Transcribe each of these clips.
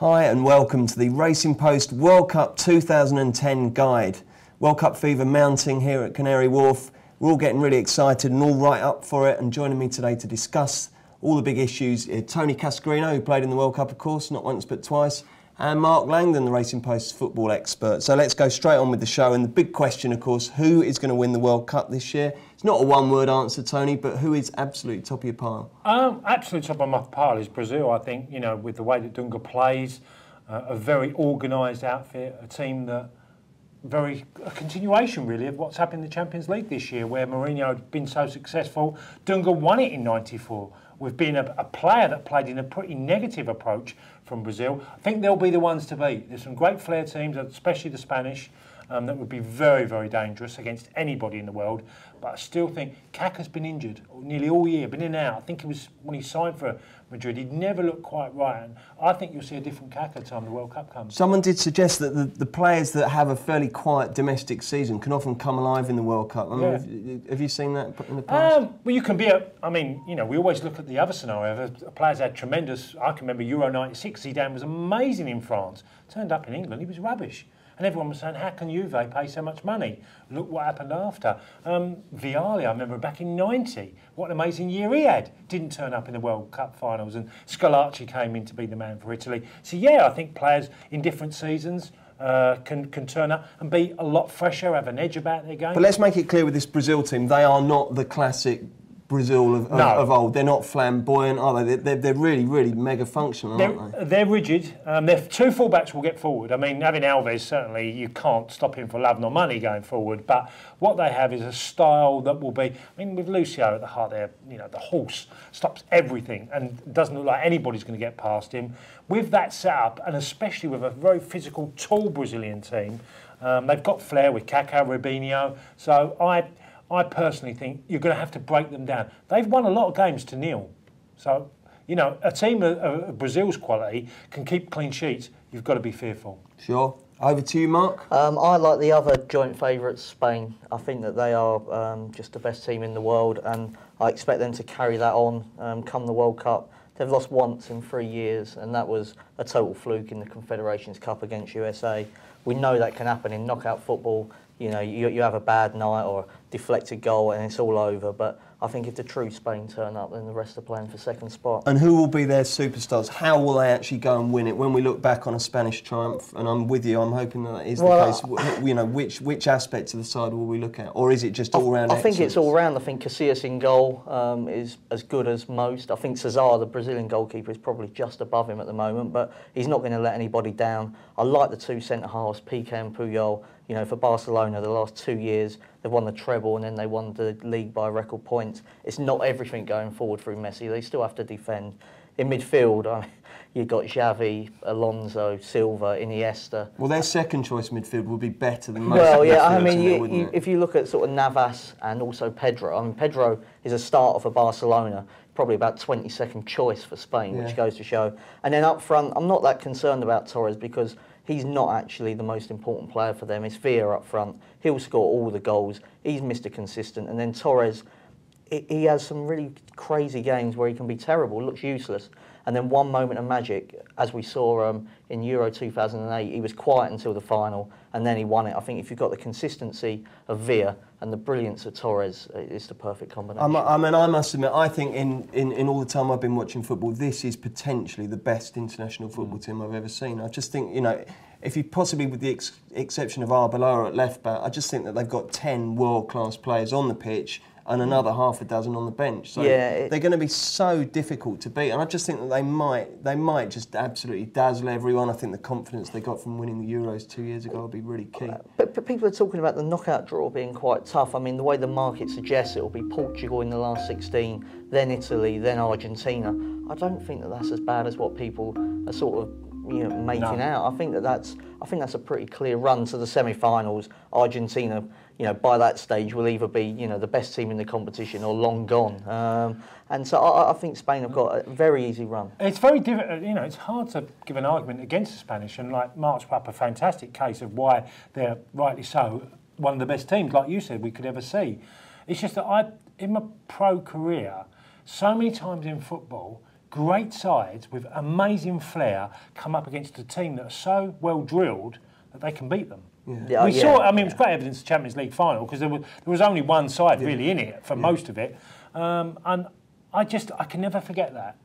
Hi and welcome to the Racing Post World Cup 2010 guide. World Cup fever mounting here at Canary Wharf. We're all getting really excited and all right up for it, and joining me today to discuss all the big issues are Tony Cascarino, who played in the World Cup of course, not once but twice, and Mark Langdon, the Racing Post's football expert. So let's go straight on with the show, and the big question of course, who is going to win the World Cup this year? It's not a one-word answer, Tony, but who is absolute top of your pile? Absolute top of my pile is Brazil. I think, you know, with the way that Dunga plays, a very organised outfit, a team that a continuation really of what's happened in the Champions League this year, where Mourinho had been so successful. Dunga won it in '94 with being a player that played in a pretty negative approach from Brazil. I think they'll be the ones to beat. There's some great flair teams, especially the Spanish, that would be very, very dangerous against anybody in the world. But I still think Kaká's been injured nearly all year, been in and out. I think it was when he signed for Madrid, he'd never looked quite right. And I think you'll see a different Kaká time the World Cup comes. Someone did suggest that the players that have a fairly quiet domestic season can often come alive in the World Cup. I mean, have you seen that in the past? Well, you can be I mean, you know, we always look at the other scenario. A player's had tremendous. I can remember Euro '96. Zidane was amazing in France. Turned up in England, he was rubbish. And everyone was saying, how can Juve pay so much money? Look what happened after. Vialli, I remember back in '90, what an amazing year he had. Didn't turn up in the World Cup finals, and Scolacci came in to be the man for Italy. So yeah, I think players in different seasons can turn up and be a lot fresher, have an edge about their game. But let's make it clear with this Brazil team, they are not the classic Brazil of old. They're not flamboyant, are they? They're really, really mega functional, aren't they? They're rigid. Their two fullbacks will get forward. I mean, having Alves, certainly you can't stop him for love nor money going forward. But what they have is a style that will be, I mean, with Lucio at the heart there, you know, the horse stops everything and doesn't look like anybody's going to get past him. With that setup, and especially with a very physical, tall Brazilian team, they've got flair with Kaká, Robinho. So I personally think you're going to have to break them down. They've won a lot of games to nil. So, you know, a team of Brazil's quality can keep clean sheets. You've got to be fearful. Sure. Over to you, Mark. I like the other joint favourites, Spain. I think that they are just the best team in the world, and I expect them to carry that on come the World Cup. They've lost once in 3 years, and that was a total fluke in the Confederations Cup against USA. We know that can happen in knockout football. You know, you have a bad night or a deflected goal and it's all over. But I think if the true Spain turn up, then the rest are playing for second spot. And who will be their superstars? How will they actually go and win it? When we look back on a Spanish triumph, and I'm with you, I'm hoping that is the case. You know, which aspects of the side will we look at? Or is it just all-round I think it's all-round. I think Casillas in goal is as good as most. I think Cesar, the Brazilian goalkeeper, is probably just above him at the moment, but he's not going to let anybody down. I like the two centre-halves, Piqué and Puyol. You know, for Barcelona, the last 2 years, they've won the treble and then they won the league by record points. It's not everything going forward through Messi. They still have to defend. In midfield, I mean, you've got Xavi, Alonso, Silva, Iniesta. Well, their second choice midfield would be better than most. Well, yeah, I mean, if you look at sort of Navas and also Pedro, I mean, Pedro is a starter for Barcelona, probably about 22nd choice for Spain, which goes to show. And then up front, I'm not that concerned about Torres because he's not actually the most important player for them. It's Villa up front. He'll score all the goals. He's Mr. Consistent. And then Torres, he has some really crazy games where he can be terrible, looks useless. And then one moment of magic, as we saw in Euro 2008, he was quiet until the final, and then he won it. I think if you've got the consistency of Villa and the brilliance of Torres, it's the perfect combination. I mean, I must admit, I think in all the time I've been watching football, this is potentially the best international football team I've ever seen. I just think, you know, if you possibly, with the exception of Arbeloa at left back, I just think that they've got 10 world-class players on the pitch and another half a dozen on the bench. So they're going to be so difficult to beat. And I just think that they might just absolutely dazzle everyone. I think the confidence they got from winning the Euros 2 years ago will be really key. But people are talking about the knockout draw being quite tough. I mean, the way the market suggests it will be Portugal in the last 16, then Italy, then Argentina. I don't think that that's as bad as what people are sort of making out. I think that's a pretty clear run to the semi-finals. Argentina, by that stage will either be, the best team in the competition or long gone. And so I think Spain have got a very easy run. It's very difficult, it's hard to give an argument against the Spanish, and like Mark's put up a fantastic case of why they're, rightly so, one of the best teams, like you said, we could ever see. It's just that in my pro career, so many times in football, great sides with amazing flair come up against a team that are so well drilled that they can beat them. We saw. I mean, it was great evidence of the Champions League final because there was only one side really in it for most of it, and I can never forget that.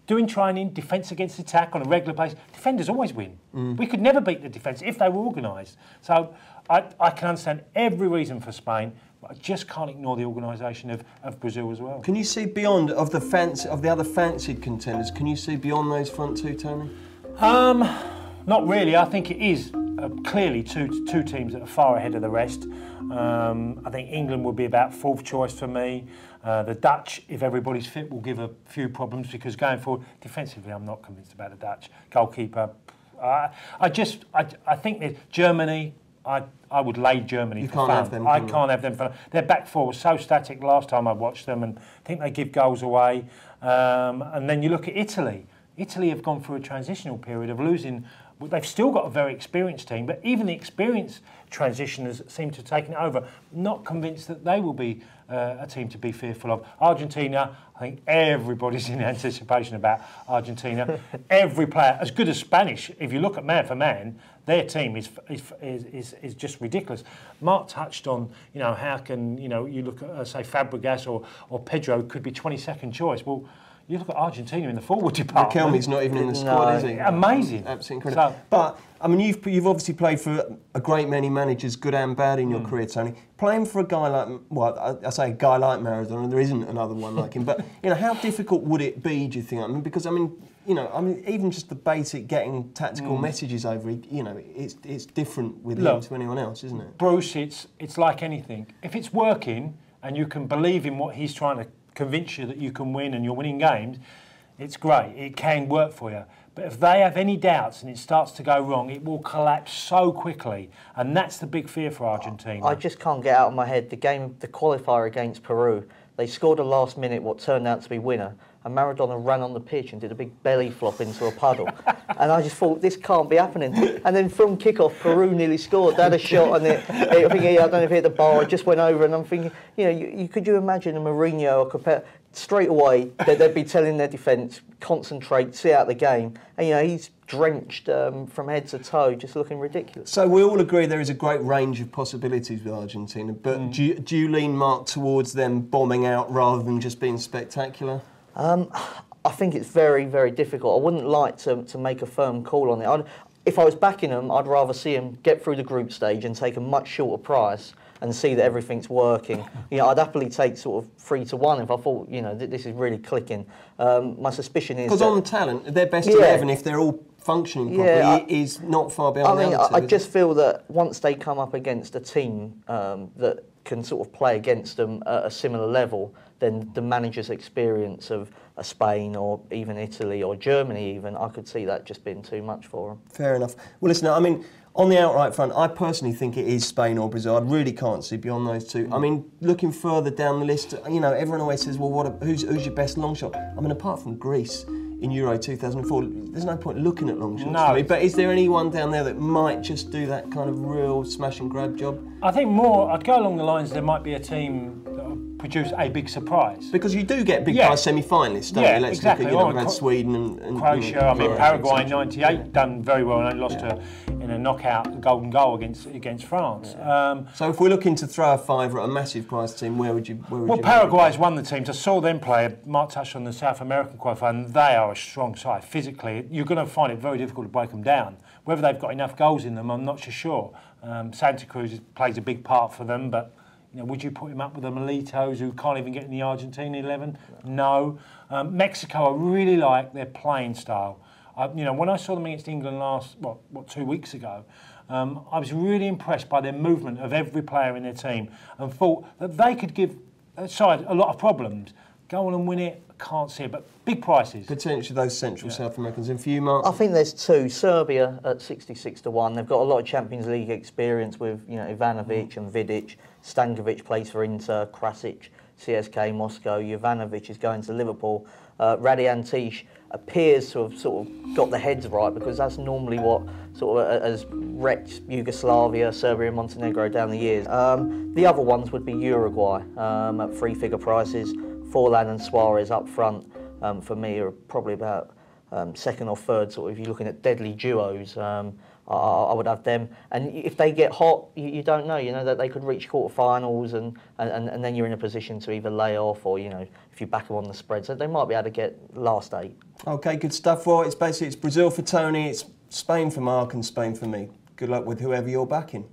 Doing training, defence against attack on a regular basis, defenders always win. We could never beat the defence if they were organised. So I can understand every reason for Spain, but I just can't ignore the organisation of Brazil as well. Can you see beyond of the other fancied contenders? Can you see beyond those front two, Tony? Not really. I think it is clearly two teams that are far ahead of the rest. I think England would be about fourth choice for me. The Dutch, if everybody's fit, will give a few problems because going forward, defensively, I'm not convinced about the Dutch. Goalkeeper, I think that Germany, I would lay Germany for fun. I can't have them for fun. Their back four was so static last time I watched them, and I think they give goals away. And then you look at Italy. Italy have gone through a transitional period of losing. They've still got a very experienced team, but even the experienced transitioners seem to have taken it over. Not convinced that they will be a team to be fearful of. Argentina, I think everybody's in anticipation about Argentina. Every player, as good as Spanish, if you look at man for man, their team is just ridiculous. Mark touched on, how can, you look at, say, Fabregas or Pedro could be 22nd choice. Well, you look at Argentina in the forward department. Riquelme's not even in the squad, is he? Amazing. Absolutely incredible. So, but, I mean, you've obviously played for a great many managers, good and bad, in your career, Tony. Playing for a guy like, well, I say a guy like Maradona, there isn't another one like him, but, how difficult would it be, do you think? I mean, because, even just the basic getting tactical messages over, it's different with him to anyone else, isn't it? Bruce, it's like anything. If it's working and you can believe in what he's trying to convince you that you can win and you're winning games, it's great. It can work for you. But if they have any doubts and it starts to go wrong, it will collapse so quickly. And that's the big fear for Argentina. I just can't get out of my head the qualifier against Peru. They scored a last minute what turned out to be winner, and Maradona ran on the pitch and did a big belly flop into a puddle. And I just thought, this can't be happening. And then from kick-off, Peru nearly scored. They had a shot and I don't know if it hit the bar, it just went over. And I'm thinking, could you imagine a Mourinho or Capello? Straight away, they'd be telling their defence, concentrate, see out the game. And, he's drenched from head to toe, just looking ridiculous. So we all agree there is a great range of possibilities with Argentina, but do you lean, Mark, towards them bombing out rather than just being spectacular? I think it's very, very difficult. I wouldn't like to make a firm call on it. If I was backing them, I'd rather see them get through the group stage and take a much shorter price and see that everything's working. I'd happily take sort of 3-1 if I thought, this is really clicking. My suspicion is because on talent, their best 11, if they're all functioning properly, is not far behind the other two. I just feel that once they come up against a team that can sort of play against them at a similar level, then the manager's experience of a Spain or even Italy or Germany even, I could see that just being too much for them. Fair enough. Well, listen, I mean, on the outright front, I personally think it is Spain or Brazil. I really can't see beyond those two. I mean, looking further down the list, everyone always says, well, who's your best long shot? I mean, apart from Greece in Euro 2004, there's no point looking at long shots for me. But is there anyone down there that might just do that kind of real smash and grab job? I think I'd go along the lines there might be a team that will produce a big surprise. Because you do get big prize semi-finalists, don't you? Let's exactly. look at Sweden and Croatia. I mean, Paraguay in '98 done very well and only lost in a knockout golden goal against France. So if we're looking to throw a fiver at a massive prize team, where would you? Paraguay's won the teams. I saw them play. Mark touched on the South American qualifier, and they are a strong side. Physically, you're going to find it very difficult to break them down. Whether they've got enough goals in them, I'm not so sure. Santa Cruz plays a big part for them, but would you put him up with the Militos who can't even get in the Argentina 11? No. Mexico, I really like their playing style. When I saw them against England 2 weeks ago, I was really impressed by their movement of every player in their team and thought that they could give a side a lot of problems. Go on and win it, can't see it, but big prices. Potentially those Central South Americans. And for you, Mark? I think there's two. Serbia at 66-1. They've got a lot of Champions League experience with Ivanovic and Vidic. Stankovic plays for Inter, Krasic, CSK Moscow. Jovanovic is going to Liverpool. Radiantić appears to have sort of got the heads right, because that's normally what sort of has wrecked Yugoslavia, Serbia and Montenegro down the years. The other ones would be Uruguay at three-figure prices. Forlan and Suarez up front. for me are probably about second or third. Sort of, if you're looking at deadly duos, I would have them. And if they get hot, you don't know. You know that they could reach quarterfinals, and then you're in a position to either lay off, or if you back them on the spread, so they might be able to get last 8. Okay, good stuff. Well, it's Brazil for Tony, it's Spain for Mark, and Spain for me. Good luck with whoever you're backing.